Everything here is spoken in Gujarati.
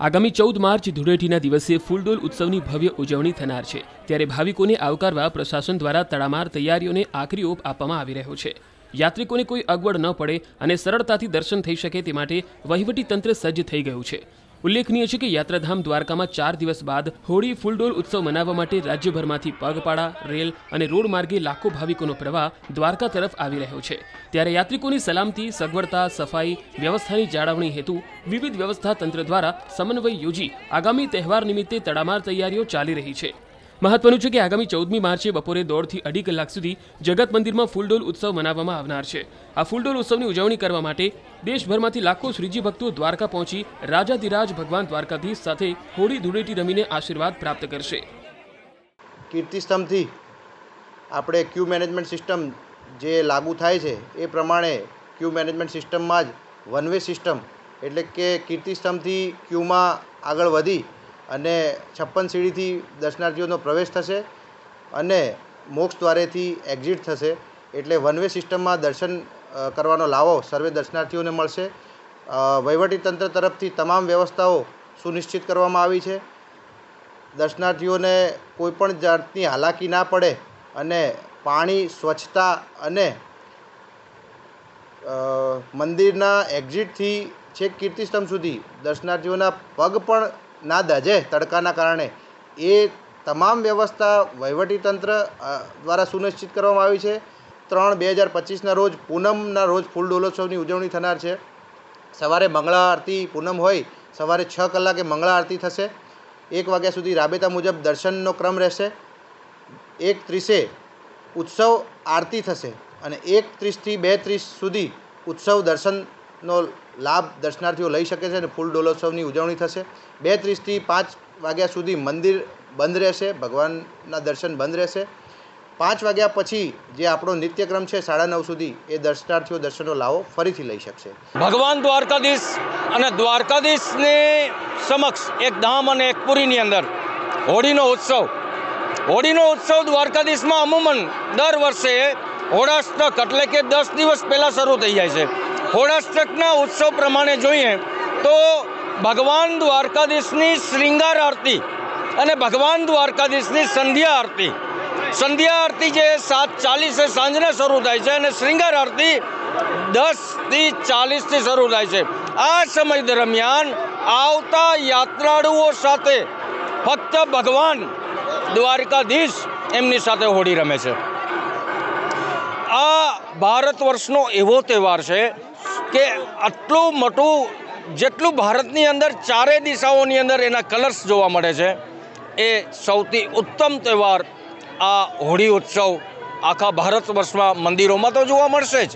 આગામી 14 માર્ચ ધૂળેટીના દિવસે ફૂલડોલ ઉત્સવની ભવ્ય ઉજવણી થનાર છે। ત્યારે ભાવિકોને આવકારવા પ્રશાસન દ્વારા તડામાર તૈયારીઓને આખરી ઓપ આપવામાં આવી રહ્યો છે। યાત્રિકોને કોઈ અગવડ ન પડે અને સરળતાથી દર્શન થઈ શકે તે માટે વહીવટી તંત્ર સજ્જ થઈ ગયું છે। ઉલ્લેખનીય છે કે યાત્રાધામ દ્વારકામાં 4 દિવસ બાદ હોળી ફૂલડોલ ઉત્સવ મનાવવા માટે રાજ્યભરમાંથી પગપાળા, રેલ અને રોડ માર્ગે લાખો ભાવિકોનો પ્રવાહ દ્વારકા તરફ આવી રહ્યો છે। ત્યારે યાત્રિકોની સલામતી, સગવડતા, સફાઈ વ્યવસ્થાની જાળવણી હેતુ વિવિધ વ્યવસ્થા તંત્ર દ્વારા સમન્વય યોજી આગામી તહેવાર નિમિત્તે તડામાર તૈયારીઓ ચાલી રહી છે। મહત્વનું છે કે આગામી 14મી માર્ચે બપોરે 1.5 થી 2.5 કલાક સુધી જગત મંદિરમાં ફૂલડોલ ઉત્સવ મનાવવામાં આવનાર છે। આ ફૂલડોલ ઉત્સવની ઉજવણી કરવા માટે દેશભરમાંથી લાખો શ્રીજી ભક્તો દ્વારકા પહોંચી રાજાધિરાજ ભગવાન દ્વારકાધીશ સાથે હોળી ધૂળેટી રમીને આશીર્વાદ પ્રાપ્ત કરશે। કીર્તિસ્તંભથી આપણે ક્યુ મેનેજમેન્ટ સિસ્ટમ જે લાગુ થાય છે એ પ્રમાણે ક્યુ મેનેજમેન્ટ સિસ્ટમમાં જ વન વે સિસ્ટમ એટલે કે કીર્તિસ્તંભથી ક્યુમાં આગળ વધી અને 56 સીડીથી દર્શનાર્થીઓનો પ્રવેશ થશે અને મોક્ષ દ્વારેથી એક્ઝિટ થશે। એટલે વન વે સિસ્ટમમાં દર્શન કરવાનો લાવો સર્વે દર્શનાર્થીઓને મળશે। વહીવટીતંત્ર તરફથી તમામ વ્યવસ્થાઓ સુનિશ્ચિત કરવામાં આવી છે। દર્શનાર્થીઓને કોઈપણ જાતની હાલાકી ના પડે અને પાણી, સ્વચ્છતા અને મંદિરના એક્ઝિટથી છેક કીર્તિસ્તંભ સુધી દર્શનાર્થીઓના પગ પણ ના દાઝે તડકાના કારણે એ તમામ વ્યવસ્થા વહીવટીતંત્ર દ્વારા સુનિશ્ચિત કરવામાં આવી છે। 3/2025ના રોજ પૂનમના રોજ ફૂલડોલોત્સવની ઉજવણી થનાર છે। સવારે મંગળા આરતી પૂનમ હોય સવારે 6 કલાકે મંગળા આરતી થશે। 1 વાગ્યા સુધી રાબેતા મુજબ દર્શનનો ક્રમ રહેશે। 1:30 ઉત્સવ આરતી થશે અને 1:30 થી 2:30 સુધી ઉત્સવ દર્શનનો લાભ દર્શનાર્થીઓ લઈ શકે છે અને ફૂલડોલોત્સવની ઉજવણી થશે। 2:30 થી 5 વાગ્યા સુધી મંદિર બંધ રહેશે, ભગવાનના દર્શન બંધ રહેશે। 5 વાગ્યા પછી જે આપણો નિત્યક્રમ છે 9:30 સુધી એ દર્શનાર્થીઓ દર્શનનો લાવો ફરીથી લઈ શકશે। ભગવાન દ્વારકાધીશ અને દ્વારકાધીશની સમક્ષ એક ધામ અને એક પુરીની અંદર હોળીનો ઉત્સવ દ્વારકાધીશમાં અમૂમન દર વર્ષે હોળાષ્ટક એટલે કે 10 દિવસ પહેલાં શરૂ થઈ જાય છે। હોળાષ્ટકના ઉત્સવ પ્રમાણે જોઈએ તો ભગવાન દ્વારકાધીશની શ્રૃંગાર આરતી અને ભગવાન દ્વારકાધીશની સંધ્યા આરતી જે 7:40 સાંજના શરૂ થાય છે અને શ્રૃંગાર આરતી 10:40 શરૂ થાય છે। આ સમય દરમિયાન આવતા યાત્રાળુઓ સાથે ફક્ત ભગવાન દ્વારકાધીશ એમની સાથે હોળી રમે છે। આ ભારત વર્ષનો એવો તહેવાર છે કે આટલું મોટું જેટલું ભારતની અંદર ચારે દિશાઓની અંદર એના કલર્સ જોવા મળે છે એ સૌથી ઉત્તમ તહેવાર આ હોળી ઉત્સવ આખા ભારત વર્ષમાં મંદિરોમાં તો જોવા મળશે જ।